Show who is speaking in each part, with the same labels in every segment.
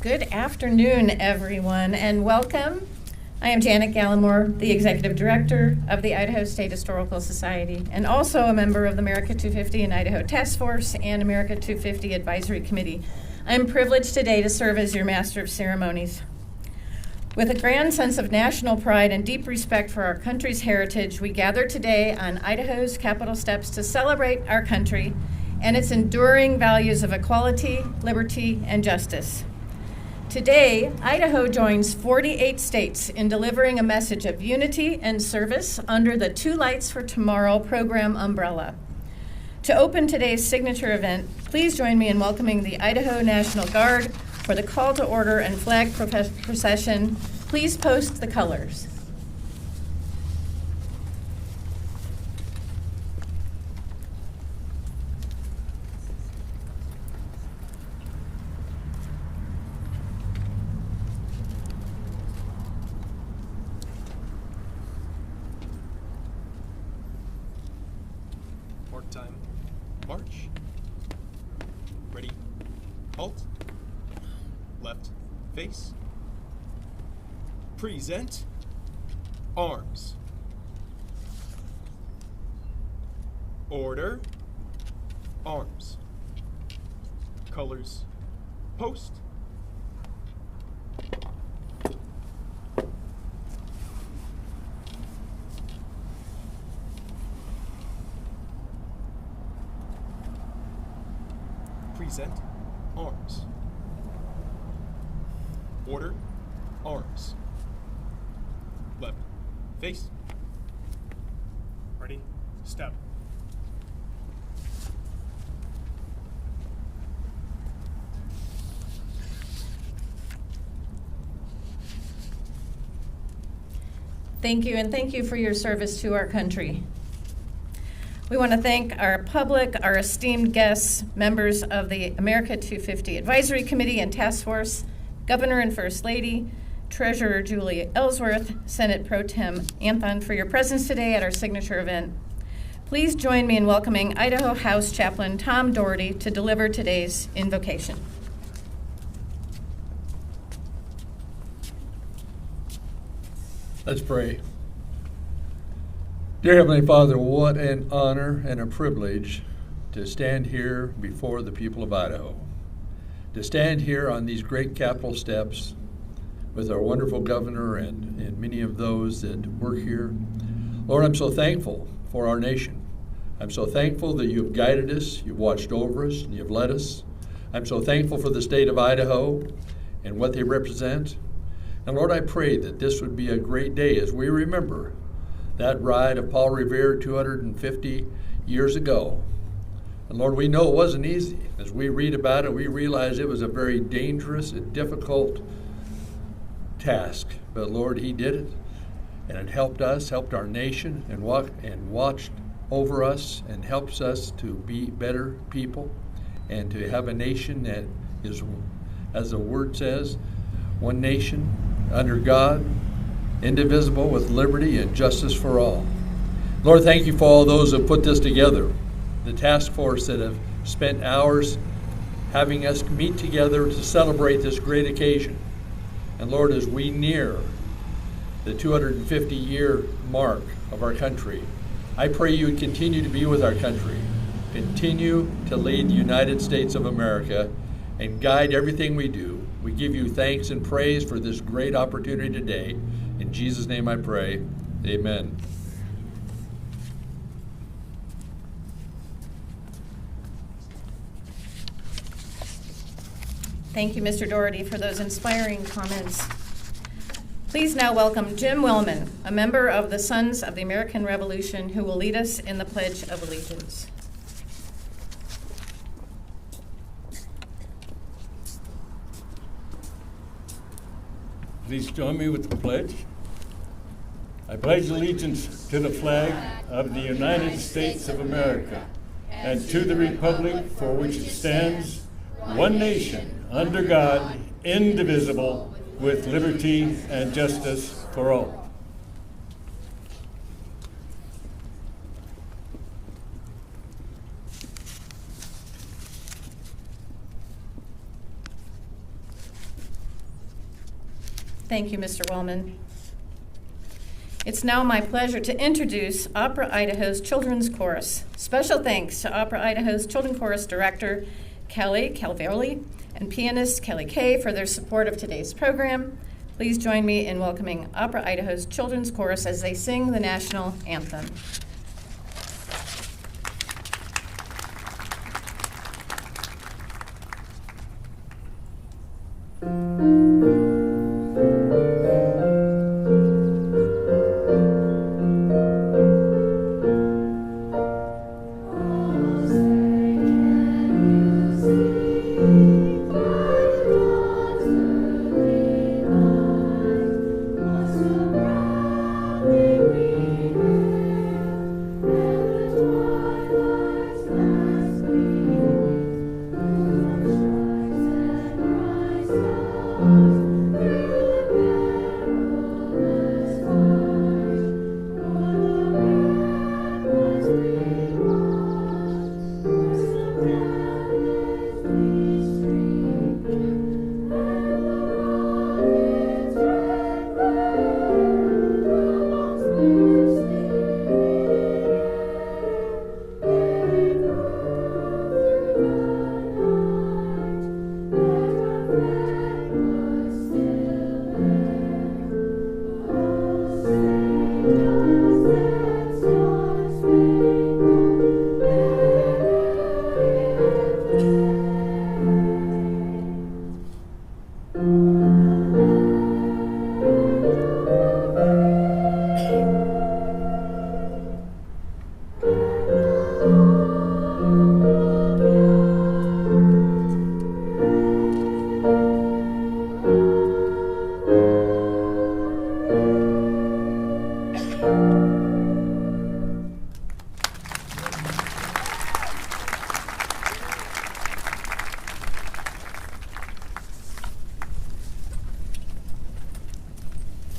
Speaker 1: Good afternoon, everyone, and welcome. I am Janet Gallimore, the Executive Director of the Idaho State Historical Society, and also a member of the America 250 and Idaho Task Force and America 250 Advisory Committee. I am privileged today to serve as your Master of Ceremonies. With a grand sense of national pride and deep respect for our country's heritage, we gather today on Idaho's Capitol steps to celebrate our country and its enduring values of equality, liberty, and justice. Today, Idaho joins 48 states in delivering a message of unity and service under the Two Lights for Tomorrow program umbrella. To open today's signature event, please join me in welcoming the Idaho National Guard for the call to order and flag procession. Please post the colors.
Speaker 2: Time. March. Ready. Halt. Left. Face. Present. Arms. Order. Arms. Colors. Post. Present, arms. Order, arms. Left, face. Ready, step.
Speaker 1: Thank you, and thank you for your service to our country. We want to thank our public, our esteemed guests, members of the America 250 Advisory Committee and Task Force, Governor and First Lady, Treasurer Julie Ellsworth, Senate Pro Tem Anthem, for your presence today at our signature event. Please join me in welcoming Idaho House Chaplain Tom Doherty to deliver today's invocation.
Speaker 3: Let's pray. Dear Heavenly Father, what an honor and a privilege to stand here before the people of Idaho, to stand here on these great Capitol steps with our wonderful governor and many of those that work here. Lord, I'm so thankful for our nation. I'm so thankful that you've guided us, you've watched over us, and you've led us. I'm so thankful for the state of Idaho and what they represent. And Lord, I pray that this would be a great day as we remember that ride of Paul Revere 250 years ago. And Lord, we know it wasn't easy. As we read about it, we realize it was a very dangerous and difficult task. But Lord, he did it, and it helped us, helped our nation, and watched over us, and helps us to be better people, and to have a nation that is, as the word says, one nation under God, indivisible, with liberty and justice for all. Lord, thank you for all those who have put this together, the task force that have spent hours having us meet together to celebrate this great occasion. And Lord, as we near the 250-year mark of our country, I pray you would continue to be with our country, continue to lead the United States of America, and guide everything we do. We give you thanks and praise for this great opportunity today. In Jesus' name I pray, amen.
Speaker 1: Thank you, Mr. Doherty, for those inspiring comments. Please now welcome Jim Wellman, a member of the Sons of the American Revolution, who will lead us in the Pledge of Allegiance.
Speaker 4: Please join me with the pledge. I pledge allegiance to the flag of the United States of America and to the republic for which it stands, one nation, under God, indivisible, with liberty and justice for all.
Speaker 1: Thank you, Mr. Wellman. It's now my pleasure to introduce Opera Idaho's Children's Chorus. Special thanks to Opera Idaho's Children's Chorus Director, Kelly Calverli, and pianist Kelly Kay for their support of today's program. Please join me in welcoming Opera Idaho's Children's Chorus as they sing the national anthem.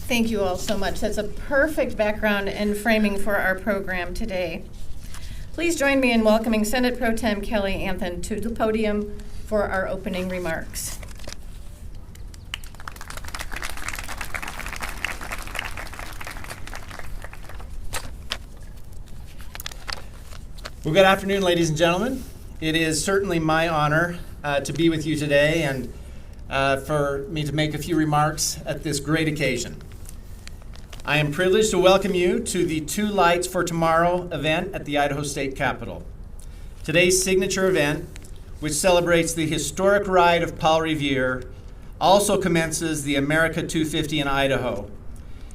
Speaker 1: Thank you all so much. That's a perfect background and framing for our program today. Please join me in welcoming Senate Pro Tem Kelly Anthem to the podium for our opening remarks.
Speaker 5: Well, good afternoon, ladies and gentlemen. It is certainly my honor to be with you today and for me to make a few remarks at this great occasion. I am privileged to welcome you to the Two Lights for Tomorrow event at the Idaho State Capitol. Today's signature event, which celebrates the historic ride of Paul Revere, also commences the America 250 in Idaho,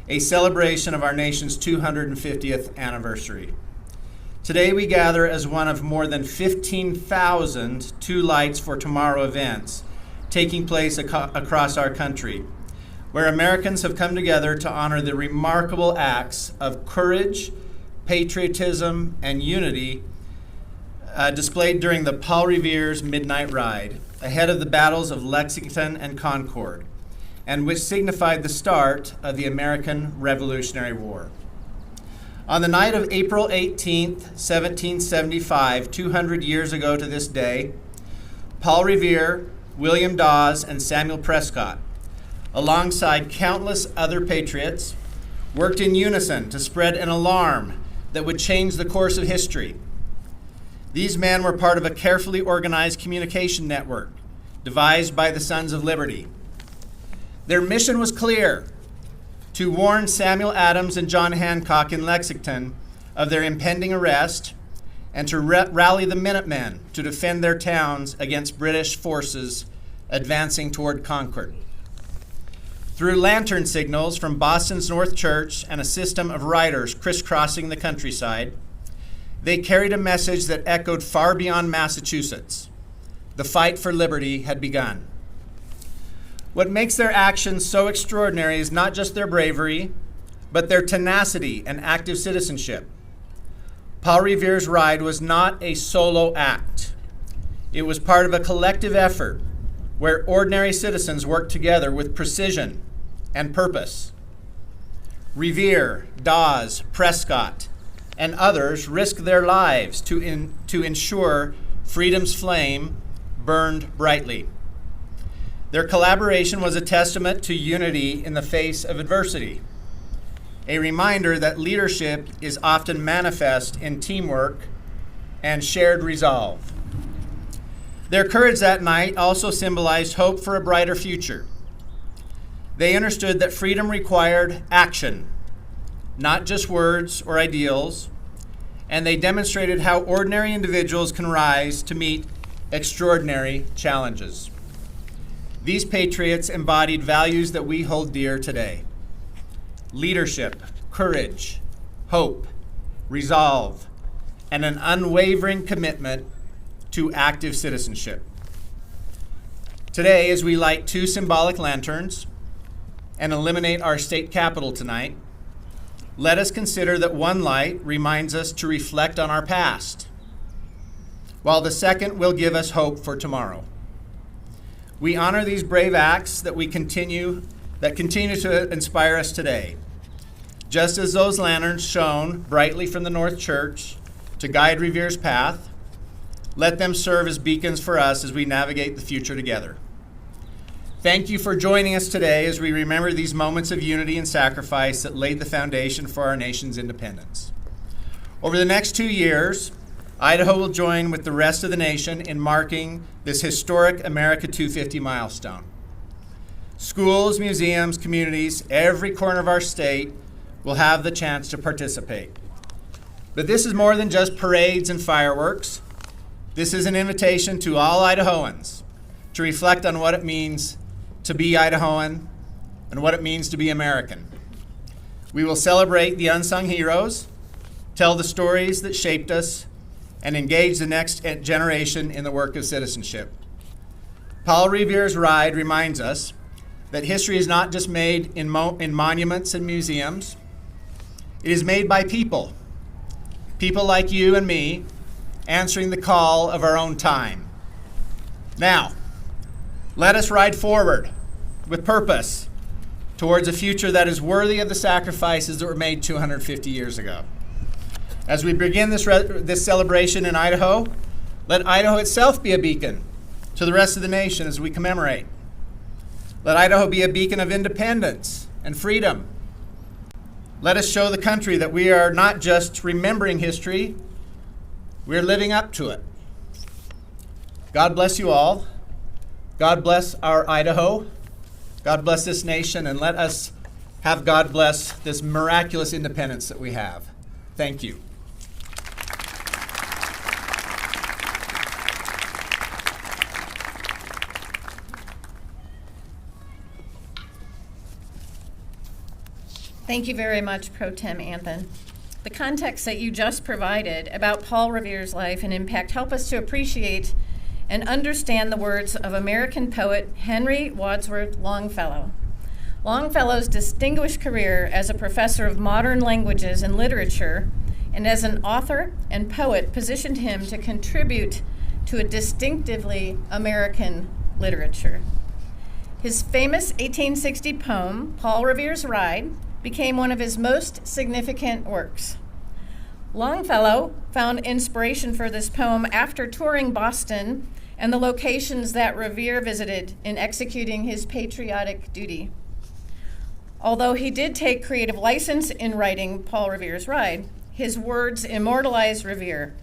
Speaker 5: a celebration of our nation's 250th anniversary. Today we gather as one of more than 15,000 Two Lights for Tomorrow events taking place across our country, where Americans have come together to honor the remarkable acts of courage, patriotism, and unity displayed during the Paul Revere's Midnight Ride, ahead of the battles of Lexington and Concord, and which signified the start of the American Revolutionary War. On the night of April 18th, 1775, 200 years ago to this day, Paul Revere, William Dawes, and Samuel Prescott, alongside countless other patriots, worked in unison to spread an alarm that would change the course of history. These men were part of a carefully organized communication network devised by the Sons of Liberty. Their mission was clear: to warn Samuel Adams and John Hancock in Lexington of their impending arrest and to rally the Minutemen to defend their towns against British forces advancing toward Concord. Through lantern signals from Boston's North Church and a system of riders crisscrossing the countryside, they carried a message that echoed far beyond Massachusetts. The fight for liberty had begun. What makes their actions so extraordinary is not just their bravery, but their tenacity and active citizenship. Paul Revere's ride was not a solo act. It was part of a collective effort where ordinary citizens worked together with precision and purpose. Revere, Dawes, Prescott, and others risked their lives to ensure freedom's flame burned brightly. Their collaboration was a testament to unity in the face of adversity, a reminder that leadership is often manifest in teamwork and shared resolve. Their courage that night also symbolized hope for a brighter future. They understood that freedom required action, not just words or ideals, and they demonstrated how ordinary individuals can rise to meet extraordinary challenges. These patriots embodied values that we hold dear today: leadership, courage, hope, resolve, and an unwavering commitment to active citizenship. Today, as we light 2 symbolic lanterns and illuminate our state capitol tonight, let us consider that one light reminds us to reflect on our past, while the second will give us hope for tomorrow. We honor these brave acts that continue to inspire us today. Just as those lanterns shone brightly from the North Church to guide Revere's path, let them serve as beacons for us as we navigate the future together. Thank you for joining us today as we remember these moments of unity and sacrifice that laid the foundation for our nation's independence. Over the next 2 years, Idaho will join with the rest of the nation in marking this historic America 250 milestone. Schools, museums, communities, every corner of our state will have the chance to participate. But this is more than just parades and fireworks. This is an invitation to all Idahoans to reflect on what it means to be Idahoan and what it means to be American. We will celebrate the unsung heroes, tell the stories that shaped us, and engage the next generation in the work of citizenship. Paul Revere's ride reminds us that history is not just made in monuments and museums. It is made by people like you and me, answering the call of our own time. Now, let us ride forward with purpose towards a future that is worthy of the sacrifices that were made 250 years ago. As we begin this celebration in Idaho, let Idaho itself be a beacon to the rest of the nation as we commemorate. Let Idaho be a beacon of independence and freedom. Let us show the country that we are not just remembering history, we're living up to it. God bless you all. God bless our Idaho. God bless this nation, and let us have God bless this miraculous independence that we have. Thank you.
Speaker 1: Thank you very much, Pro Tem Anthem. The context that you just provided about Paul Revere's life and impact help us to appreciate and understand the words of American poet Henry Wadsworth Longfellow. Longfellow's distinguished career as a professor of modern languages and literature and as an author and poet positioned him to contribute to a distinctively American literature. His famous 1860 poem, Paul Revere's Ride, became one of his most significant works. Longfellow found inspiration for this poem after touring Boston and the locations that Revere visited in executing his patriotic duty. Although he did take creative license in writing Paul Revere's Ride, his words immortalized Revere.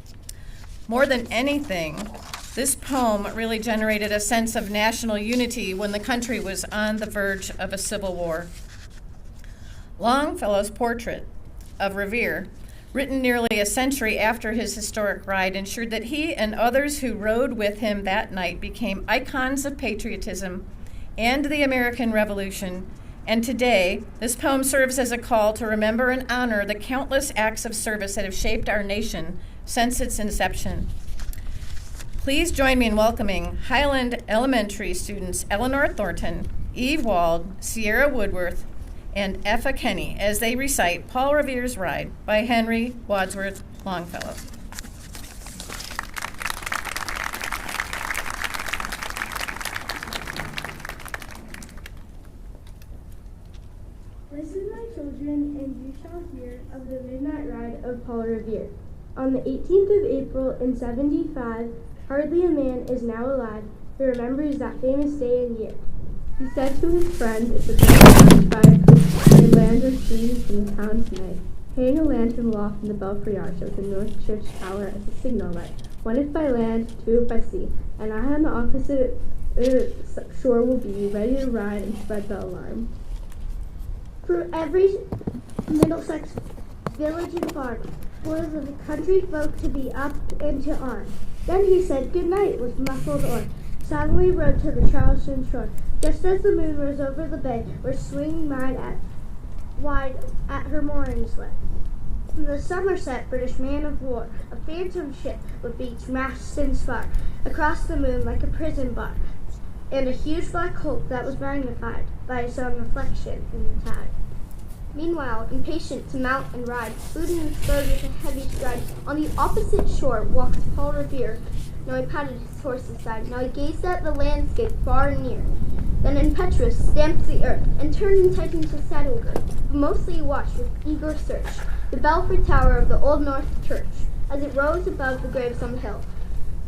Speaker 1: More than anything, this poem really generated a sense of national unity when the country was on the verge of a civil war. Longfellow's portrait of Revere, written nearly a century after his historic ride, ensured that he and others who rode with him that night became icons of patriotism and the American Revolution. And today, this poem serves as a call to remember and honor the countless acts of service that have shaped our nation since its inception. Please join me in welcoming Highland Elementary students Eleanor Thornton, Eve Wald, Sierra Woodworth, and Effa Kenny as they recite Paul Revere's Ride by Henry Wadsworth Longfellow.
Speaker 6: Listen, my children, and you shall hear of the midnight ride of Paul Revere. On the 18th of April in 75, hardly a man is now alive who remembers that famous day and year. He said to his friend, "If the bell by a land or sea from the town tonight, hang a lantern aloft in the belfry arch of the North Church tower as a signal light. One if by land, two if by sea, and I on the opposite shore will be, ready to ride and spread the alarm." For every Middlesex village and farm, for the country folk to be up and to arm. Then he said good night with muffled oar, silently rowed to the Charleston shore, just as the moon rose over the bay, where swinging wide at her moorings lay. The Somerset British man of war, a phantom ship with beach, mast, and spar, across the moon like a prison bar, and a huge black hulk that was magnified by its own reflection in the tide. Meanwhile, impatient to mount and ride, booting and spurred with a heavy stride, on the opposite shore walked Paul Revere. Now he patted his horse's side, now he gazed at the landscape far and near, then impetuous stamped the earth, and turned and tightened his saddle girth, but mostly he watched with eager search the belfry tower of the Old North Church, as it rose above the graves on the hill,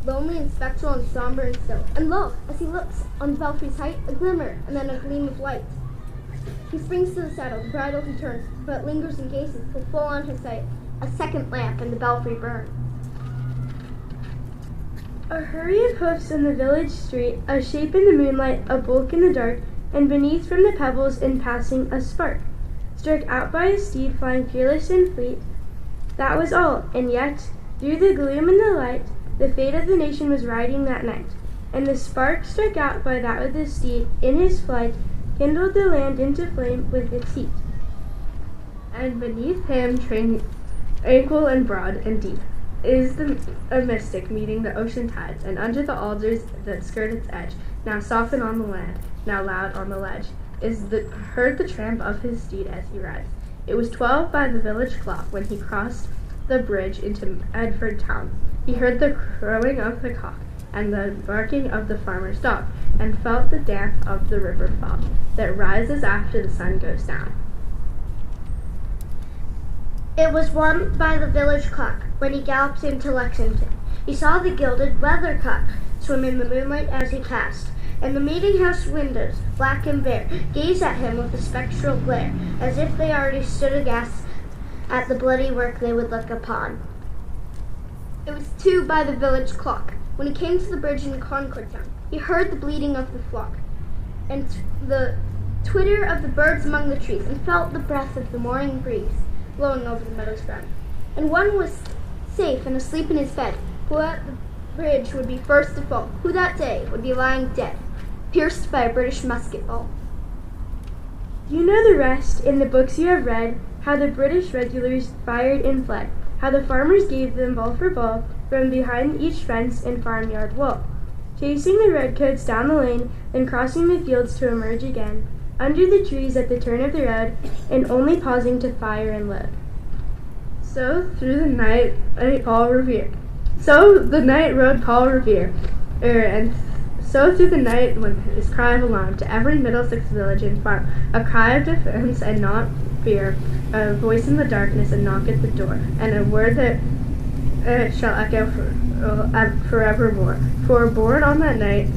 Speaker 6: lonely and spectral and somber and still. And lo, as he looks on the belfry's height, a glimmer, and then a gleam of light. He springs to the saddle, the bridle he turns, but lingers and gazes till full on his sight a second lamp in the belfry burns. A hurry of hoofs in the village street, a shape in the moonlight, a bulk in the dark, and beneath from the pebbles in passing a spark, struck out by a steed flying fearless and fleet. That was all, and yet, through the gloom and the light, the fate of the nation was riding that night, and the spark struck out by that of the steed in his flight kindled the land into flame with its heat. And beneath him, tranquil and broad and deep, is a mystic meeting the ocean tides, and under the alders that skirt its edge, now soften on the land, now loud on the ledge, heard the tramp of his steed as he rides. It was 12 by the village clock when he crossed the bridge into Edford town. He heard the crowing of the cock and the barking of the farmer's dog, and felt the damp of the river fog that rises after the sun goes down. It was 1 by the village clock when he galloped into Lexington. He saw the gilded weathercock swim in the moonlight as he passed, and the meeting-house windows, black and bare, gazed at him with a spectral glare, as if they already stood aghast at the bloody work they would look upon. It was 2 by the village clock when he came to the bridge in Concord town. He heard the bleating of the flock, and the twitter of the birds among the trees, and felt the breath of the morning breeze blowing over the meadows ground. And one was safe and asleep in his bed, who at the bridge would be first to fall, who that day would be lying dead, pierced by a British musket ball. You know the rest in the books you have read, how the British regulars fired and fled, how the farmers gave them ball for ball from behind each fence and farmyard wall, chasing the redcoats down the lane, then crossing the fields to emerge again, under the trees at the turn of the road, and only pausing to fire and load. So through the night Paul Revere. So the night rode Paul Revere, and so through the night went his cry of alarm to every Middlesex village and farm, a cry of defense and not fear, a voice in the darkness and knock at the door, and a word that shall echo forevermore. For born on that night,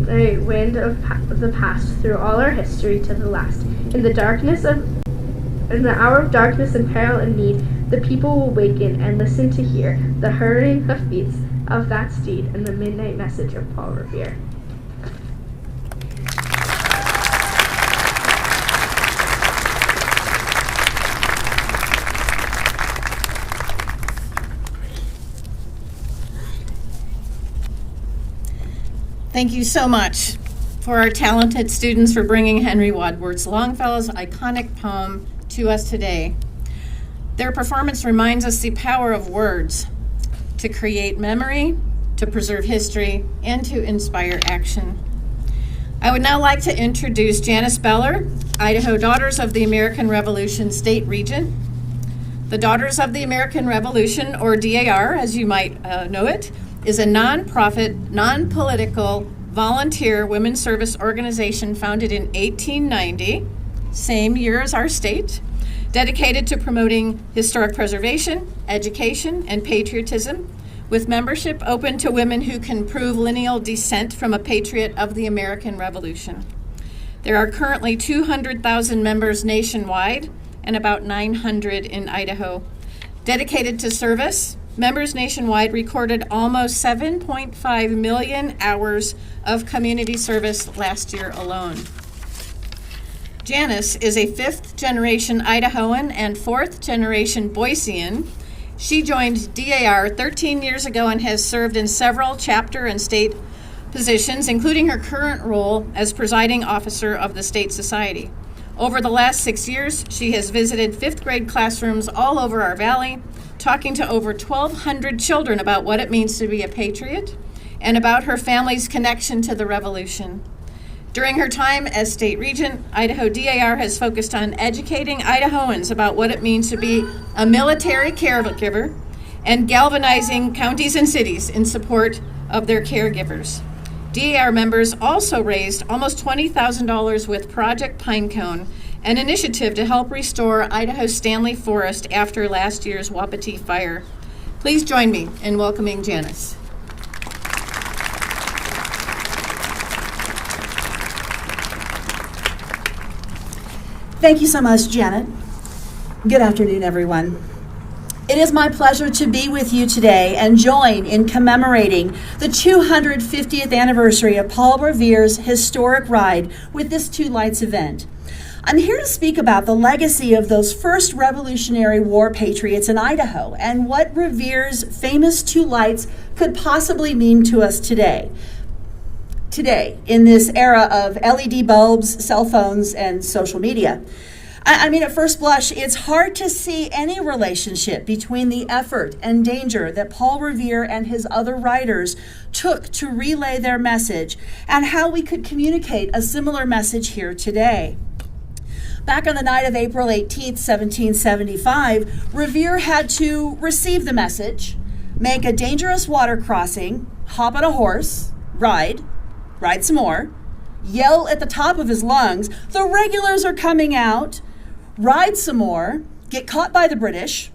Speaker 6: a wind of the past through all our history to the last. In the hour of darkness and peril and need, the people will waken and listen to hear the hurrying hoofbeats of that steed and the midnight message of Paul Revere.
Speaker 1: Thank you so much for our talented students for bringing Henry Wadsworth Longfellow's iconic poem to us today. Their performance reminds us the power of words to create memory, to preserve history, and to inspire action. I would now like to introduce Janice Beller, Idaho Daughters of the American Revolution State Regent. The Daughters of the American Revolution, or DAR, as you might know it, is a nonprofit, non-political, volunteer women's service organization founded in 1890, same year as our state, dedicated to promoting historic preservation, education, and patriotism, with membership open to women who can prove lineal descent from a patriot of the American Revolution. There are currently 200,000 members nationwide and about 900 in Idaho. Dedicated to service, members nationwide recorded almost 7.5 million hours of community service last year alone. Janice is a fifth-generation Idahoan and fourth-generation Boisean. She joined DAR 13 years ago and has served in several chapter and state positions, including her current role as presiding officer of the State Society. Over the last 6 years, she has visited fifth-grade classrooms all over our valley, talking to over 1,200 children about what it means to be a patriot and about her family's connection to the Revolution. During her time as state regent, Idaho DAR has focused on educating Idahoans about what it means to be a military caregiver and galvanizing counties and cities in support of their caregivers. DAR members also raised almost $20,000 with Project Pinecone, an initiative to help restore Idaho's Stanley Forest after last year's Wapiti fire. Please join me in welcoming Janice.
Speaker 7: Thank you so much, Janet. Good afternoon, everyone. It is my pleasure to be with you today and join in commemorating the 250th anniversary of Paul Revere's historic ride with this Two Lights event. I'm here to speak about the legacy of those first Revolutionary War patriots in Idaho and what Revere's famous Two Lights could possibly mean to us today. In this era of LED bulbs, cell phones, and social media. I mean, at first blush, it's hard to see any relationship between the effort and danger that Paul Revere and his other writers took to relay their message and how we could communicate a similar message here today. Back on the night of April 18th, 1775, Revere had to receive the message, make a dangerous water crossing, hop on a horse, ride some more, yell at the top of his lungs, "The regulars are coming out," ride some more, get caught by the British,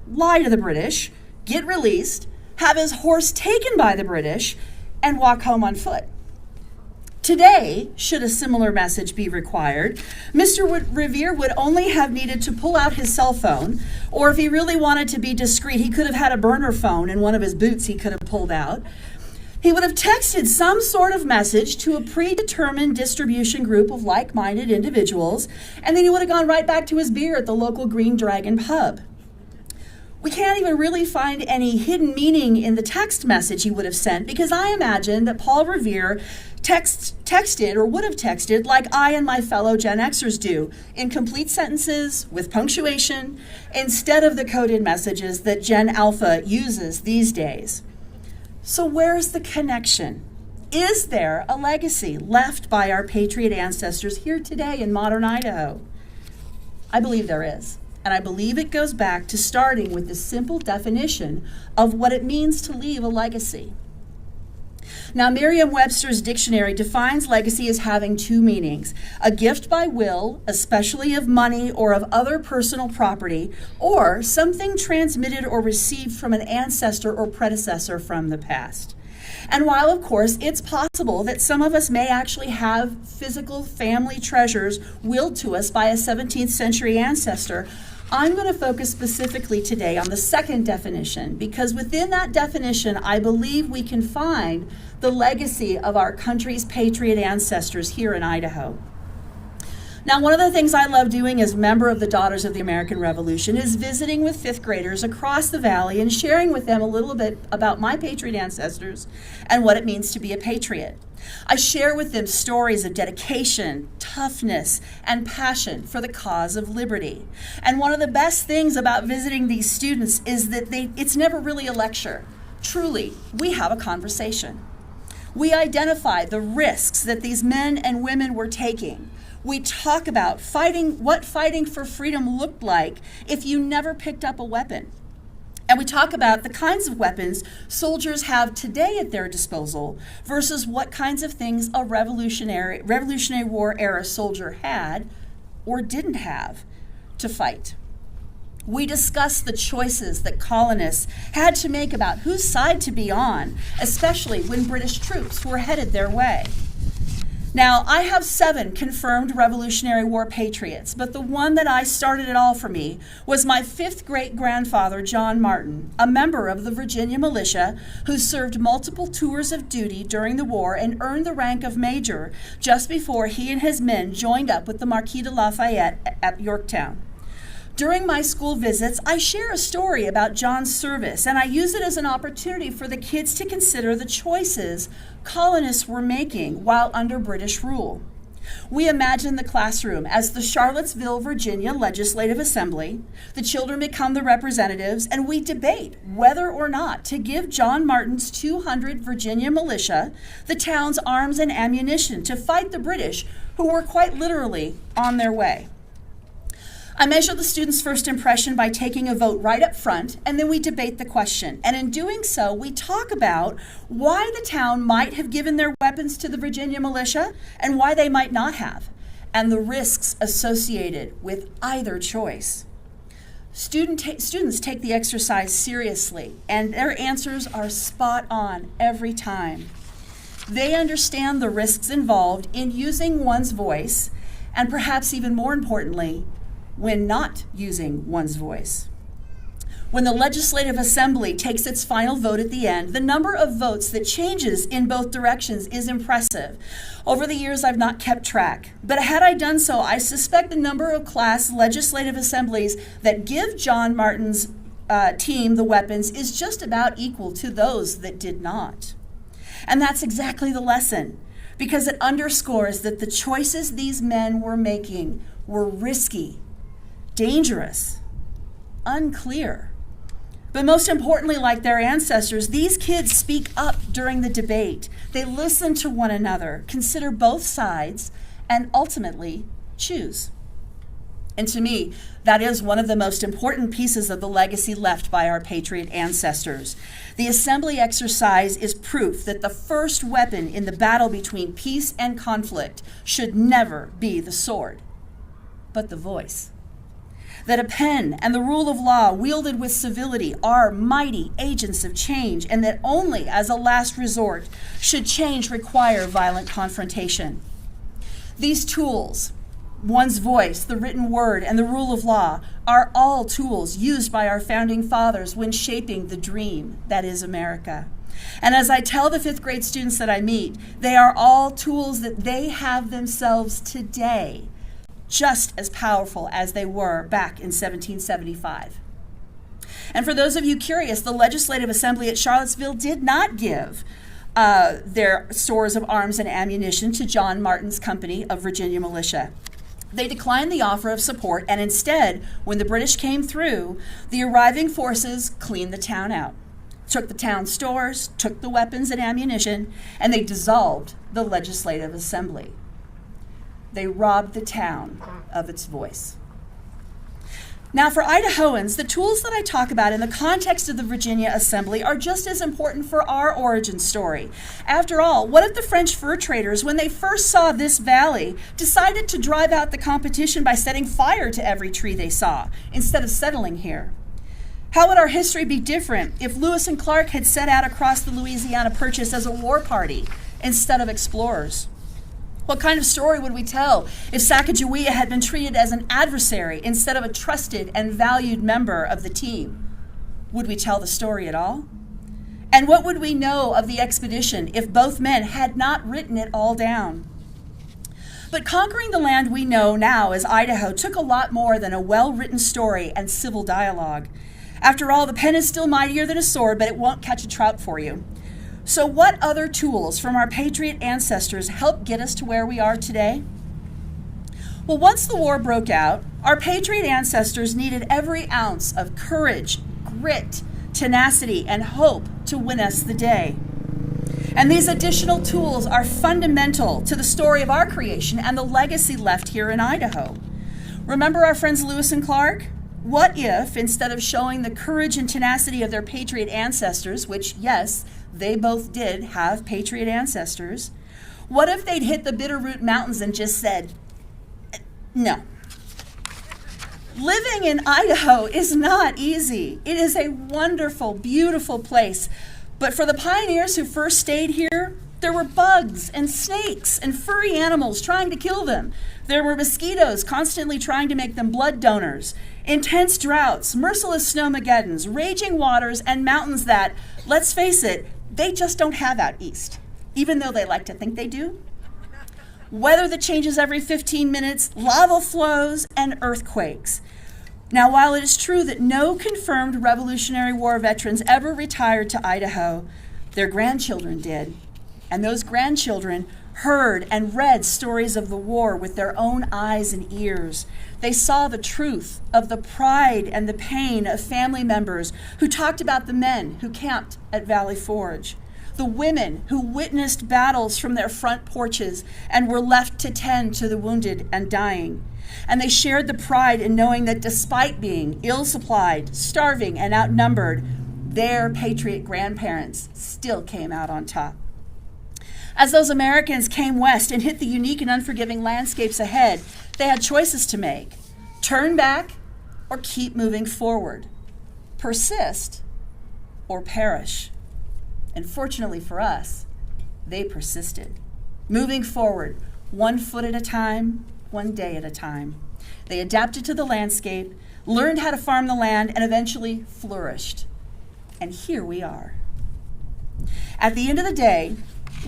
Speaker 7: lie to the British, get released, have his horse taken by the British, and walk home on foot. Today, should a similar message be required, Mr. Revere would only have needed to pull out his cell phone, or if he really wanted to be discreet, he could have had a burner phone in one of his boots he could have pulled out. He would have texted some sort of message to a predetermined distribution group of like-minded individuals, and then he would have gone right back to his beer at the local Green Dragon pub. We can't even really find any hidden meaning in the text message he would have sent, because I imagine that Paul Revere texted or would have texted like I and my fellow Gen Xers do, in complete sentences with punctuation, instead of the coded messages that Gen Alpha uses these days. So where's the connection? Is there a legacy left by our patriot ancestors here today in modern Idaho? I believe there is, and I believe it goes back to starting with the simple definition of what it means to leave a legacy. Now, Merriam-Webster's dictionary defines legacy as having two meanings: a gift by will, especially of money or of other personal property, or something transmitted or received from an ancestor or predecessor from the past. And while, of course, it's possible that some of us may actually have physical family treasures willed to us by a 17th century ancestor, I'm going to focus specifically today on the second definition, because within that definition, I believe we can find the legacy of our country's patriot ancestors here in Idaho. Now, one of the things I love doing as member of the Daughters of the American Revolution is visiting with fifth graders across the valley and sharing with them a little bit about my patriot ancestors and what it means to be a patriot. I share with them stories of dedication, toughness, and passion for the cause of liberty. And one of the best things about visiting these students is that it's never really a lecture. Truly, we have a conversation. We identify the risks that these men and women were taking. We talk about what fighting for freedom looked like if you never picked up a weapon. And we talk about the kinds of weapons soldiers have today at their disposal versus what kinds of things a Revolutionary War era soldier had or didn't have to fight. We discuss the choices that colonists had to make about whose side to be on, especially when British troops were headed their way. Now, I have 7 confirmed Revolutionary War patriots, but the one that I started it all for me was my 5th great-grandfather, John Martin, a member of the Virginia militia who served multiple tours of duty during the war and earned the rank of major just before he and his men joined up with the Marquis de Lafayette at Yorktown. During my school visits, I share a story about John's service, and I use it as an opportunity for the kids to consider the choices colonists were making while under British rule. We imagine the classroom as the Charlottesville, Virginia Legislative Assembly. The children become the representatives, and we debate whether or not to give John Martin's 200 Virginia militia the town's arms and ammunition to fight the British, who were quite literally on their way. I measure the students' first impression by taking a vote right up front, and then we debate the question. And in doing so, we talk about why the town might have given their weapons to the Virginia militia and why they might not have, and the risks associated with either choice. Students take the exercise seriously, and their answers are spot on every time. They understand the risks involved in using one's voice, and perhaps even more importantly, when not using one's voice. When the Legislative Assembly takes its final vote at the end, the number of votes that changes in both directions is impressive. Over the years, I've not kept track, but had I done so, I suspect the number of class legislative assemblies that give John Martin's team the weapons is just about equal to those that did not. And that's exactly the lesson, because it underscores that the choices these men were making were risky, dangerous, unclear. But most importantly, like their ancestors, these kids speak up during the debate. They listen to one another, consider both sides, and ultimately choose. And to me, that is one of the most important pieces of the legacy left by our patriot ancestors. The assembly exercise is proof that the first weapon in the battle between peace and conflict should never be the sword, but the voice. That a pen and the rule of law wielded with civility are mighty agents of change, and that only as a last resort should change require violent confrontation. These tools, one's voice, the written word, and the rule of law, are all tools used by our founding fathers when shaping the dream that is America. And as I tell the 5th grade students that I meet, they are all tools that they have themselves today, just as powerful as they were back in 1775. And for those of you curious, the Legislative Assembly at Charlottesville did not give their stores of arms and ammunition to John Martin's company of Virginia militia. They declined the offer of support, and instead, when the British came through, the arriving forces cleaned the town out, took the town's stores, took the weapons and ammunition, and they dissolved the Legislative Assembly. They robbed the town of its voice. Now, for Idahoans, the tools that I talk about in the context of the Virginia Assembly are just as important for our origin story. After all, what if the French fur traders, when they first saw this valley, decided to drive out the competition by setting fire to every tree they saw, instead of settling here? How would our history be different if Lewis and Clark had set out across the Louisiana Purchase as a war party instead of explorers? What kind of story would we tell if Sacagawea had been treated as an adversary instead of a trusted and valued member of the team? Would we tell the story at all? And what would we know of the expedition if both men had not written it all down? But conquering the land we know now as Idaho took a lot more than a well-written story and civil dialogue. After all, the pen is still mightier than a sword, but it won't catch a trout for you. So what other tools from our patriot ancestors helped get us to where we are today? Well, once the war broke out, our patriot ancestors needed every ounce of courage, grit, tenacity, and hope to win us the day. And these additional tools are fundamental to the story of our creation and the legacy left here in Idaho. Remember our friends Lewis and Clark? What if, instead of showing the courage and tenacity of their patriot ancestors, which, yes, they both did have patriot ancestors, what if they'd hit the Bitterroot Mountains and just said, no? Living in Idaho is not easy. It is a wonderful, beautiful place. But for the pioneers who first stayed here, There were bugs and snakes and furry animals trying to kill them. There were mosquitoes constantly trying to make them blood donors. Intense droughts, merciless snowmageddons, raging waters, and mountains that, let's face it, they just don't have out east, even though they like to think they do. Weather that changes every 15 minutes, lava flows, and earthquakes. Now, while it is true that no confirmed Revolutionary War veterans ever retired to Idaho, their grandchildren did. And those grandchildren heard and read stories of the war with their own eyes and ears. They saw the truth of the pride and the pain of family members who talked about the men who camped at Valley Forge, the women who witnessed battles from their front porches and were left to tend to the wounded and dying. And they shared the pride in knowing that despite being ill-supplied, starving, and outnumbered, their patriot grandparents still came out on top. As those Americans came west and hit the unique and unforgiving landscapes ahead, they had choices to make. Turn back or keep moving forward. Persist or perish. And fortunately for us, they persisted. Moving forward, 1 foot at a time, 1 day at a time. They adapted to the landscape, learned how to farm the land, and eventually flourished. And here we are. At the end of the day,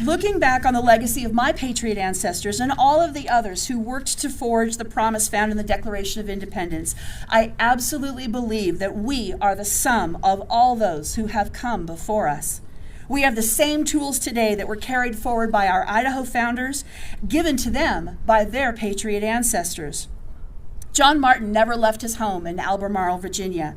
Speaker 7: looking back on the legacy of my patriot ancestors and all of the others who worked to forge the promise found in the Declaration of Independence, I absolutely believe that we are the sum of all those who have come before us. We have the same tools today that were carried forward by our Idaho founders, given to them by their patriot ancestors. John Martin never left his home in Albemarle, Virginia,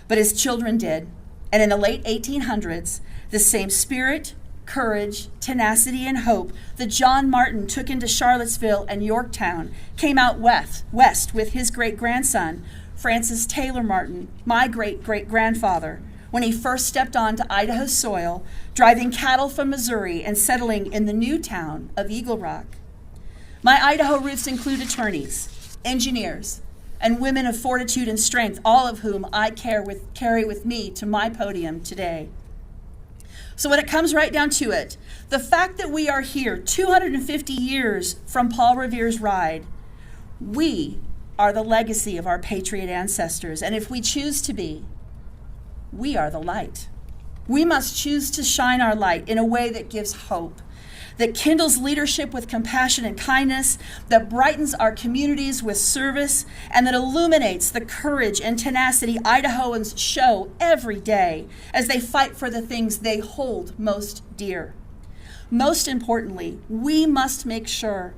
Speaker 7: but his children did. And in the late 1800s, the same spirit, courage, tenacity, and hope that John Martin took into Charlottesville and Yorktown came out west with his great-grandson, Francis Taylor Martin, my great-great-grandfather, when he first stepped onto Idaho soil, driving cattle from Missouri and settling in the new town of Eagle Rock. My Idaho roots include attorneys, engineers, and women of fortitude and strength, all of whom I carry with me to my podium today. So when it comes right down to it, the fact that we are here 250 years from Paul Revere's ride, we are the legacy of our patriot ancestors. And if we choose to be, we are the light. We must choose to shine our light in a way that gives hope, that kindles leadership with compassion and kindness, that brightens our communities with service, and that illuminates the courage and tenacity Idahoans show every day as they fight for the things they hold most dear. Most importantly, we must make sure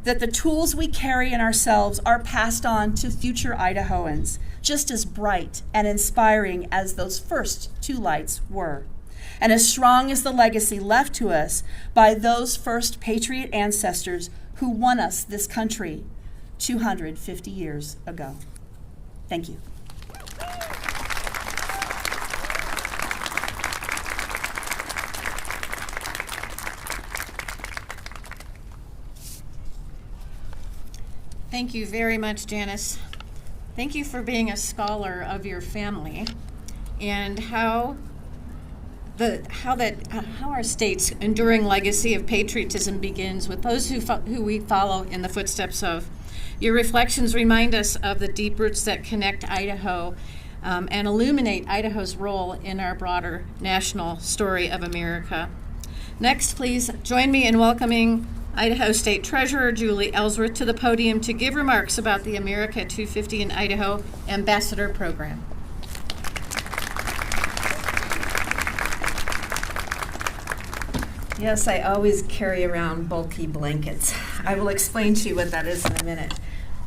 Speaker 7: that the tools we carry in ourselves are passed on to future Idahoans, just as bright and inspiring as those first two lights were, and as strong as the legacy left to us by those first patriot ancestors who won us this country 250 years ago. Thank you.
Speaker 1: Thank you very much, Janice. Thank you for being a scholar of your family and how our state's enduring legacy of patriotism begins with those who we follow in the footsteps of. Your reflections remind us of the deep roots that connect Idaho and illuminate Idaho's role in our broader national story of America. Next, please join me in welcoming Idaho State Treasurer Julie Ellsworth to the podium to give remarks about the America 250 in Idaho Ambassador Program.
Speaker 8: Yes, I always carry around bulky blankets. I will explain to you what that is in a minute.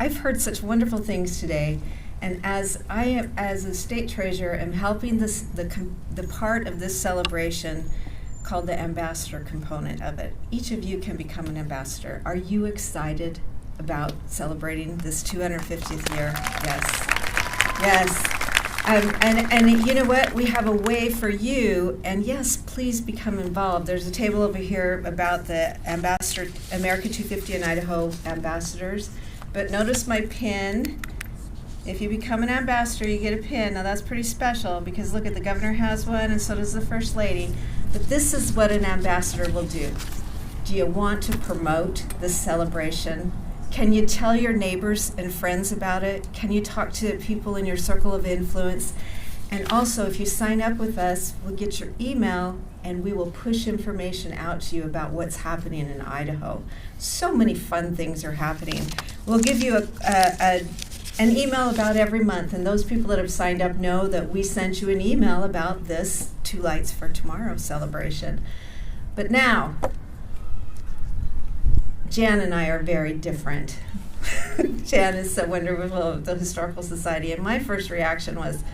Speaker 8: I've heard such wonderful things today, and as a state treasurer, am helping the part of this celebration called the ambassador component of it. Each of you can become an ambassador. Are you excited about celebrating this 250th year? Yes. Yes. And you know what? We have a way for you, and yes, please become involved. There's a table over here about the America 250 in Idaho ambassadors. But notice my pin. If you become an ambassador, you get a pin. Now that's pretty special because look, the governor has one, and so does the first lady. But this is what an ambassador will do. Do you want to promote this celebration? Can you tell your neighbors and friends about it? Can you talk to people in your circle of influence? And also, if you sign up with us, we'll get your email and we will push information out to you about what's happening in Idaho. So many fun things are happening. We'll give you an email about every month, and those people that have signed up know that we sent you an email about this Two Lights for Tomorrow celebration. But now, Jan and I are very different. Jan is so wonderful of the Historical Society, and my first reaction was,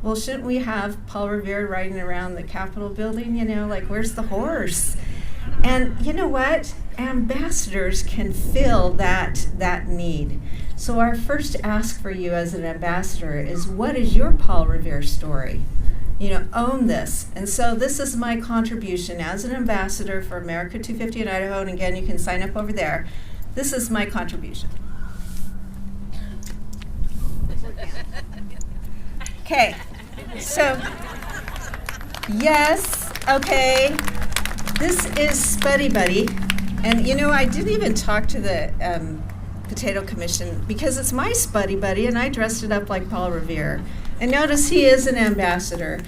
Speaker 8: well, shouldn't we have Paul Revere riding around the Capitol building, like, where's the horse? And you know what? Ambassadors can fill that need. So our first ask for you as an ambassador is, what is your Paul Revere story? Own this. And so this is my contribution as an ambassador for America 250 in Idaho. And again, you can sign up over there. This is my contribution. Okay. So, yes, okay. This is Spuddy Buddy. And I didn't even talk to the Potato Commission because it's my Spuddy Buddy and I dressed it up like Paul Revere. And notice he is an ambassador.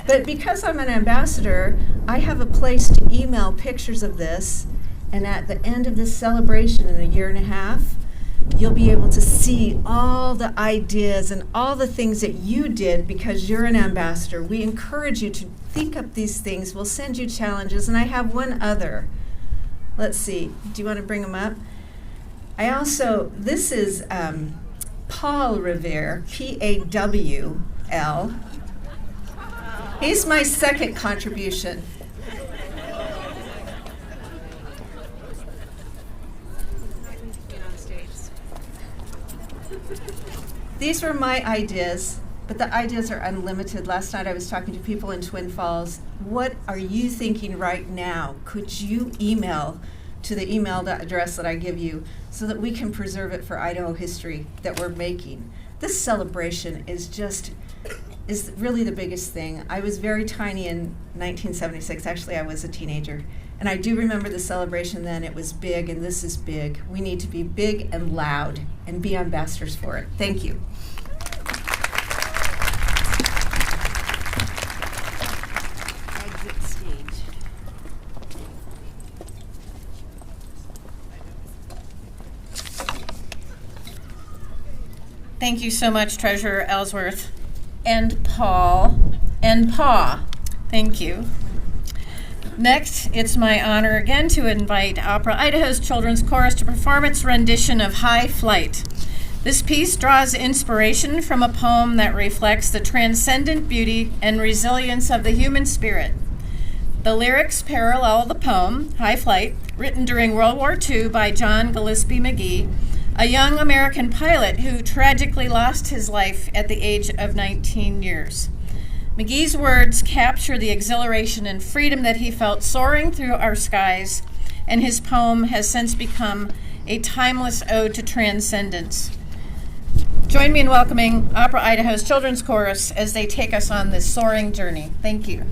Speaker 8: But because I'm an ambassador, I have a place to email pictures of this. And at the end of this celebration in a year and a half, you'll be able to see all the ideas and all the things that you did because you're an ambassador. We encourage you to think up these things. We'll send you challenges. And I have one other. Let's see. Do you want to bring them up? This is Paul Revere, P-A-W-L. He's my second contribution. These were my ideas, but the ideas are unlimited. Last night I was talking to people in Twin Falls. What are you thinking right now? Could you email to the email address that I give you so that we can preserve it for Idaho history that we're making? This celebration is really the biggest thing. I was very tiny in 1976. Actually, I was a teenager. And I do remember the celebration then. It was big, and this is big. We need to be big and loud and be ambassadors for it. Thank you. Exit stage.
Speaker 1: Thank you so much, Treasurer Ellsworth and Paul and Pa. Thank you. Next, it's my honor again to invite Opera Idaho's Children's Chorus to perform its rendition of High Flight. This piece draws inspiration from a poem that reflects the transcendent beauty and resilience of the human spirit. The lyrics parallel the poem, High Flight, written during World War II by John Gillespie McGee, a young American pilot who tragically lost his life at the age of 19 years. McGee's words capture the exhilaration and freedom that he felt soaring through our skies, and his poem has since become a timeless ode to transcendence. Join me in welcoming Opera Idaho's Children's Chorus as they take us on this soaring journey. Thank you.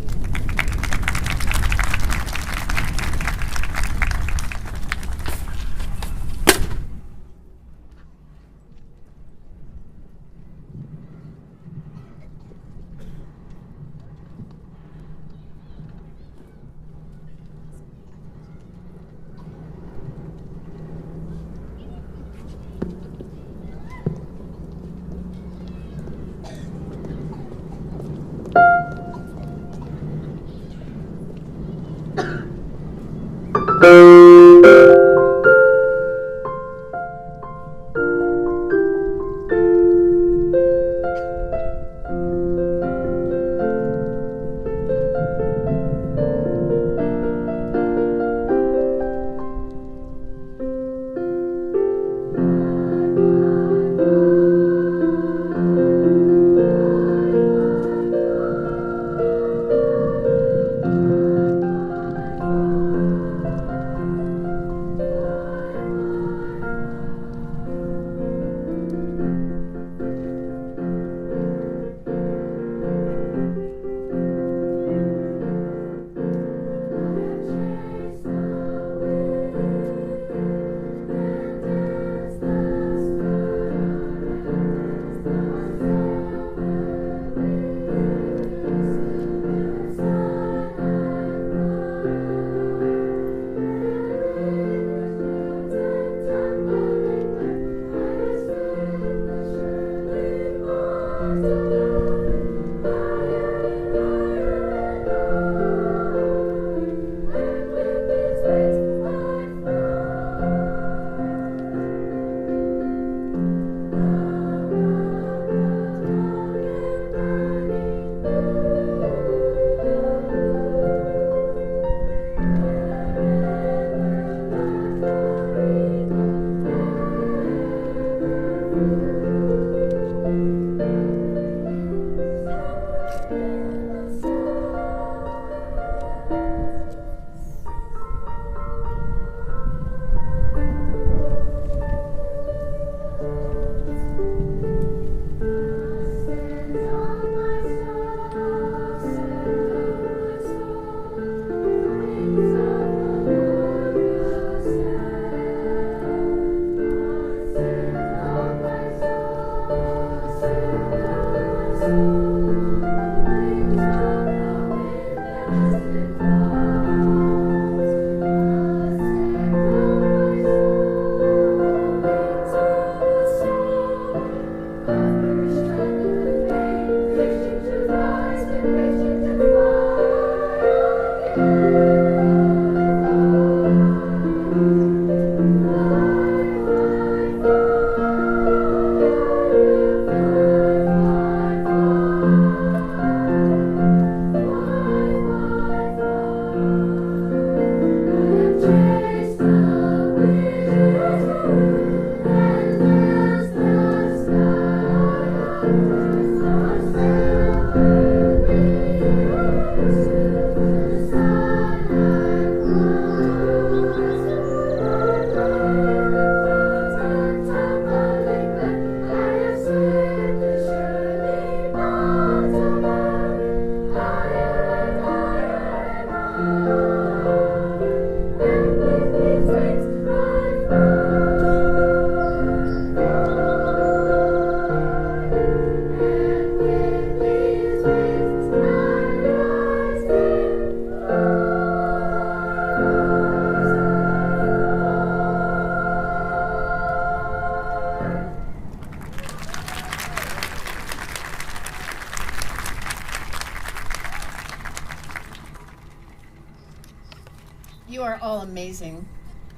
Speaker 1: You are all amazing.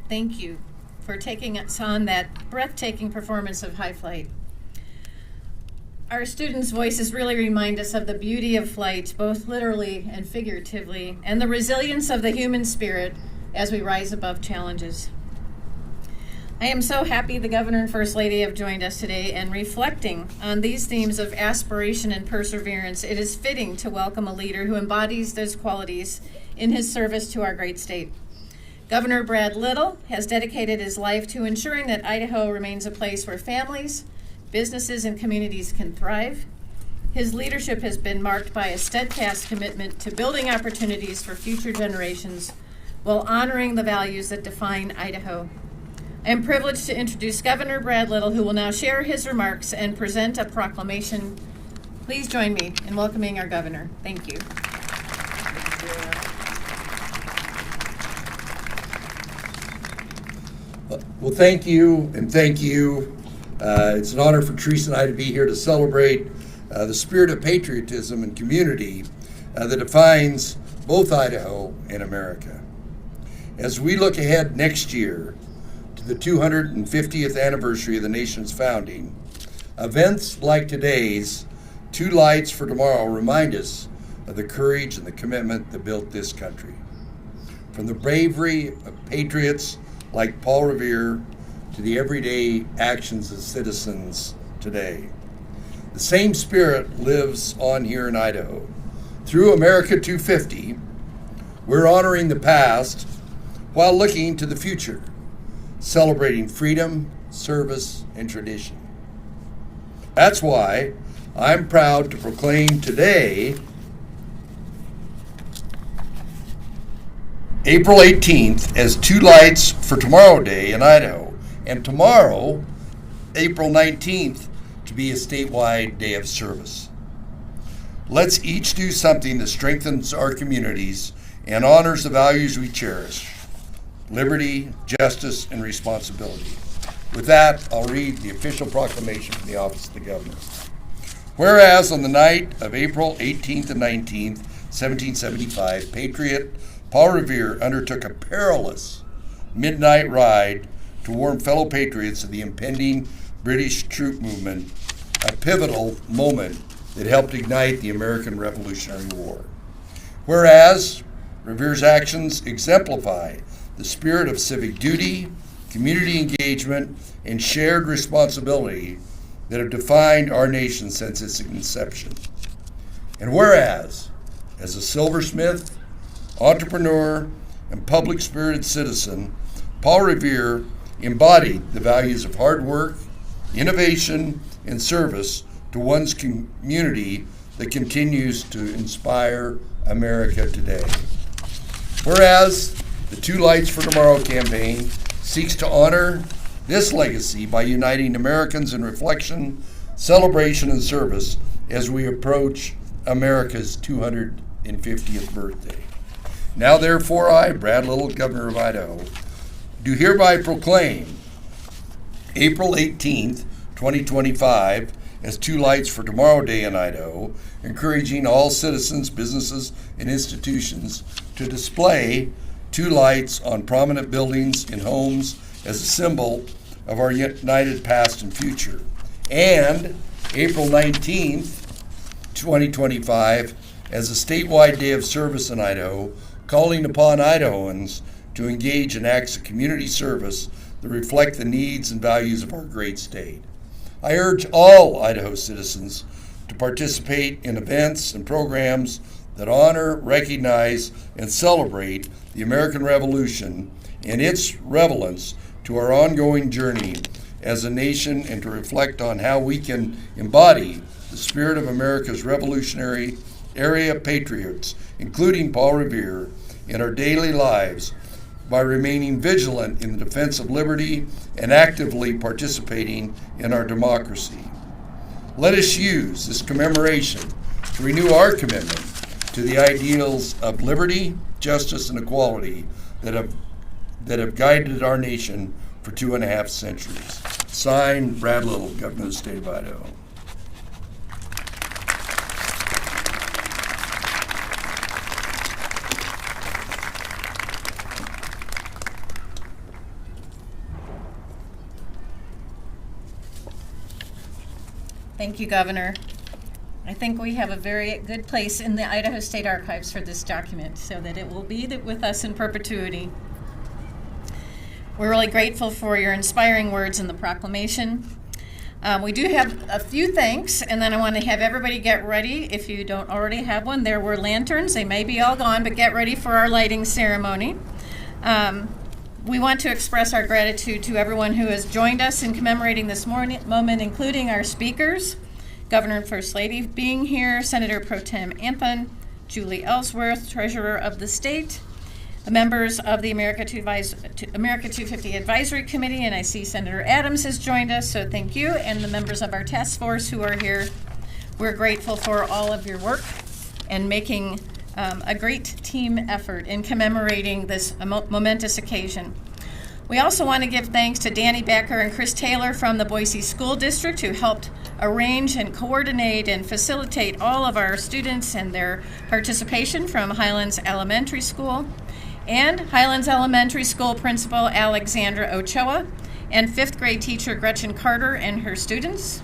Speaker 1: Thank you for taking us on that breathtaking performance of High Flight. Our students' voices really remind us of the beauty of flight, both literally and figuratively, and the resilience of the human spirit as we rise above challenges. I am so happy the Governor and First Lady have joined us today, and reflecting on these themes of aspiration and perseverance, it is fitting to welcome a leader who embodies those qualities in his service to our great state. Governor Brad Little has dedicated his life to ensuring that Idaho remains a place where families, businesses, and communities can thrive. His leadership has been marked by a steadfast commitment to building opportunities for future generations while honoring the values that define Idaho. I am privileged to introduce Governor Brad Little, who will now share his remarks and present a proclamation. Please join me in welcoming our governor. Thank you.
Speaker 9: Well, thank you, and thank you. It's an honor for Teresa and I to be here to celebrate the spirit of patriotism and community that defines both Idaho and America. As we look ahead next year to the 250th anniversary of the nation's founding, events like today's Two Lights for Tomorrow remind us of the courage and the commitment that built this country. From the bravery of patriots like Paul Revere to the everyday actions of citizens today. The same spirit lives on here in Idaho. Through America 250, we're honoring the past while looking to the future, celebrating freedom, service, and tradition. That's why I'm proud to proclaim today, April 18th, as Two Lights for Tomorrow Day in Idaho, and tomorrow, April 19th, to be a statewide day of service. Let's each do something that strengthens our communities and honors the values we cherish: liberty, justice, and responsibility. With that, I'll read the official proclamation from the Office of the Governor. Whereas on the night of April 18th and 19th, 1775, Patriot Paul Revere undertook a perilous midnight ride to warn fellow patriots of the impending British troop movement, a pivotal moment that helped ignite the American Revolutionary War. Whereas Revere's actions exemplify the spirit of civic duty, community engagement, and shared responsibility that have defined our nation since its inception. And whereas, as a silversmith, entrepreneur, and public-spirited citizen, Paul Revere embodied the values of hard work, innovation, and service to one's community that continues to inspire America today. Whereas the Two Lights for Tomorrow campaign seeks to honor this legacy by uniting Americans in reflection, celebration, and service as we approach America's 250th birthday. Now therefore I, Brad Little, Governor of Idaho, do hereby proclaim April 18th, 2025 as Two Lights for Tomorrow Day in Idaho, encouraging all citizens, businesses, and institutions to display two lights on prominent buildings and homes as a symbol of our united past and future. And April 19th, 2025 as a statewide day of service in Idaho, calling upon Idahoans to engage in acts of community service that reflect the needs and values of our great state. I urge all Idaho citizens to participate in events and programs that honor, recognize, and celebrate the American Revolution and its relevance to our ongoing journey as a nation, and to reflect on how we can embody the spirit of America's revolutionary area patriots, including Paul Revere, in our daily lives by remaining vigilant in the defense of liberty and actively participating in our democracy. Let us use this commemoration to renew our commitment to the ideals of liberty, justice, and equality that have guided our nation for 2.5 centuries. Signed, Brad Little, Governor of the State of Idaho.
Speaker 1: Thank you, Governor. I think we have a very good place in the Idaho State Archives for this document so that it will be with us in perpetuity. We're really grateful for your inspiring words in the proclamation. We do have a few thanks, and then I want to have everybody get ready. If you don't already have one, there were lanterns. They may be all gone, but get ready for our lighting ceremony. We want to express our gratitude to everyone who has joined us in commemorating this moment, including our speakers, Governor and First Lady being here, Senator Pro Tem Anthem, Julie Ellsworth, Treasurer of the State, the members of the America 250 Advisory Committee, and I see Senator Adams has joined us, so thank you, and the members of our task force who are here. We're grateful for all of your work and making a great team effort in commemorating this momentous occasion. We also want to give thanks to Danny Becker and Chris Taylor from the Boise School District, who helped arrange and coordinate and facilitate all of our students and their participation, from Highlands Elementary School, and Highlands Elementary School Principal Alexandra Ochoa, and 5th grade teacher Gretchen Carter and her students.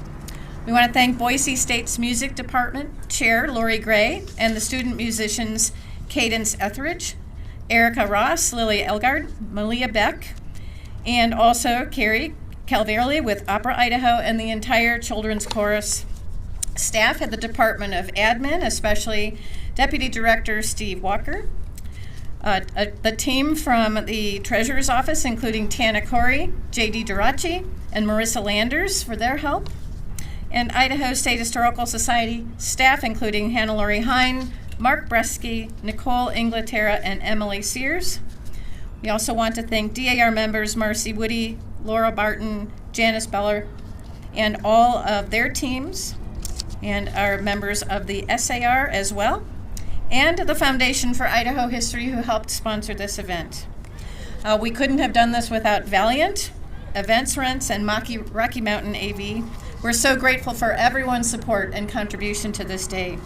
Speaker 1: We want to thank Boise State's Music Department Chair Lori Gray and the student musicians Cadence Etheridge, Erica Ross, Lily Elgard, Malia Beck, and also Carrie Calverley with Opera Idaho and the entire children's chorus staff at the Department of Admin, especially Deputy Director Steve Walker, the team from the Treasurer's Office, including Tana Corey, J.D. Durachi, and Marissa Landers for their help, and Idaho State Historical Society staff, including Hannah Lori Hine, Mark Bresky, Nicole Inglaterra, and Emily Sears. We also want to thank DAR members Marcy Woody, Laura Barton, Janice Beller, and all of their teams, and our members of the SAR as well, and the Foundation for Idaho History, who helped sponsor this event. We couldn't have done this without Valiant, Events Rents, and Rocky Mountain AV. We're so grateful for everyone's support and contribution to this day.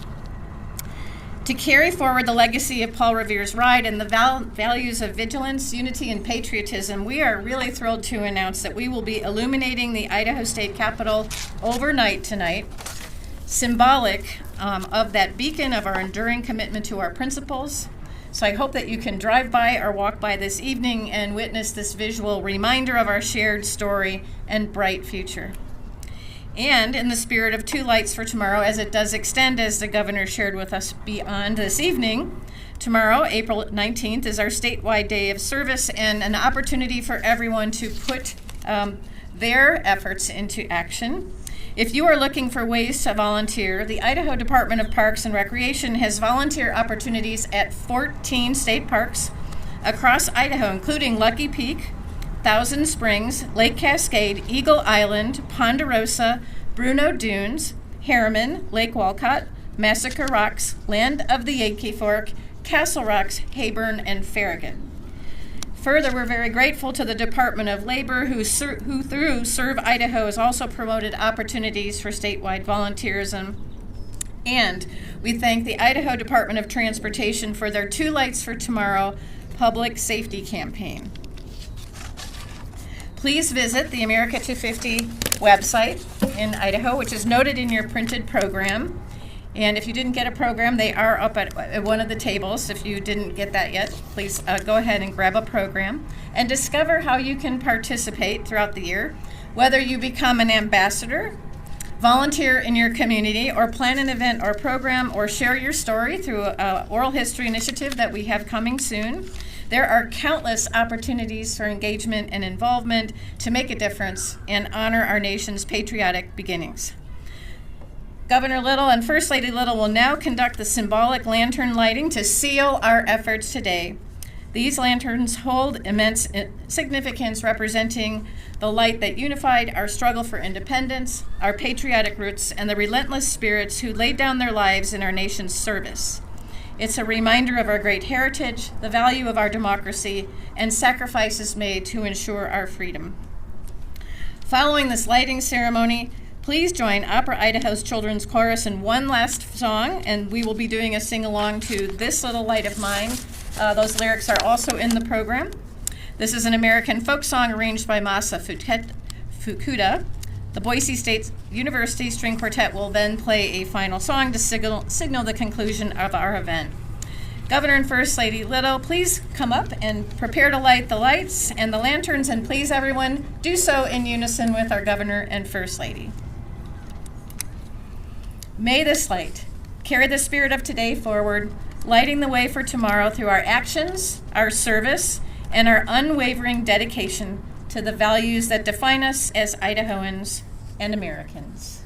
Speaker 1: To carry forward the legacy of Paul Revere's ride and the values of vigilance, unity, and patriotism, we are really thrilled to announce that we will be illuminating the Idaho State Capitol overnight tonight, symbolic of that beacon of our enduring commitment to our principles, So I hope that you can drive by or walk by this evening and witness this visual reminder of our shared story and bright future. And in the spirit of Two Lights for Tomorrow, as it does extend, as the governor shared with us beyond this evening, tomorrow, April 19th, is our statewide day of service and an opportunity for everyone to put their efforts into action. If you are looking for ways to volunteer, the Idaho Department of Parks and Recreation has volunteer opportunities at 14 state parks across Idaho, including Lucky Peak, Thousand Springs, Lake Cascade, Eagle Island, Ponderosa, Bruno Dunes, Harriman, Lake Walcott, Massacre Rocks, Land of the Yankee Fork, Castle Rocks, Hayburn, and Farragut. Further, we're very grateful to the Department of Labor, who through Serve Idaho has also promoted opportunities for statewide volunteerism. And we thank the Idaho Department of Transportation for their Two Lights for Tomorrow public safety campaign. Please visit the America 250 website in Idaho, which is noted in your printed program. And if you didn't get a program, they are up at one of the tables. If you didn't get that yet, please go ahead and grab a program and discover how you can participate throughout the year, whether you become an ambassador, volunteer in your community, or plan an event or program, or share your story through an oral history initiative that we have coming soon. There are countless opportunities for engagement and involvement to make a difference and honor our nation's patriotic beginnings. Governor Little and First Lady Little will now conduct the symbolic lantern lighting to seal our efforts today. These lanterns hold immense significance, representing the light that unified our struggle for independence, our patriotic roots, and the relentless spirits who laid down their lives in our nation's service. It's a reminder of our great heritage, the value of our democracy, and sacrifices made to ensure our freedom. Following this lighting ceremony, please join Opera Idaho's Children's Chorus in one last song, and we will be doing a sing-along to This Little Light of Mine. Those lyrics are also in the program. This is an American folk song arranged by Masa Fukuda. The Boise State University String Quartet will then play a final song to signal the conclusion of our event. Governor and First Lady Little, please come up and prepare to light the lights and the lanterns, and please everyone do so in unison with our Governor and First Lady. May this light carry the spirit of today forward, lighting the way for tomorrow through our actions, our service, and our unwavering dedication to the values that define us as Idahoans and Americans.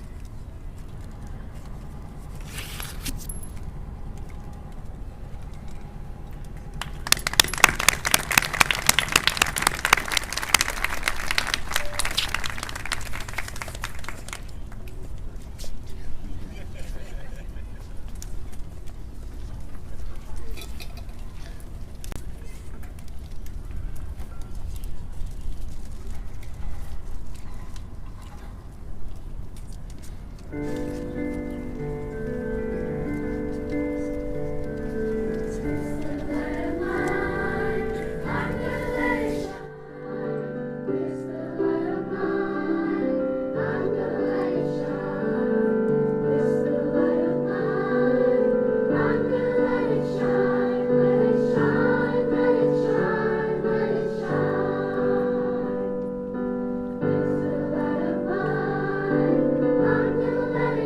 Speaker 6: Let it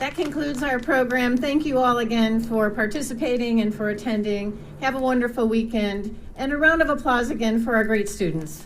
Speaker 1: That concludes our program. Thank you all again for participating and for attending. Have a wonderful weekend, and a round of applause again for our great students.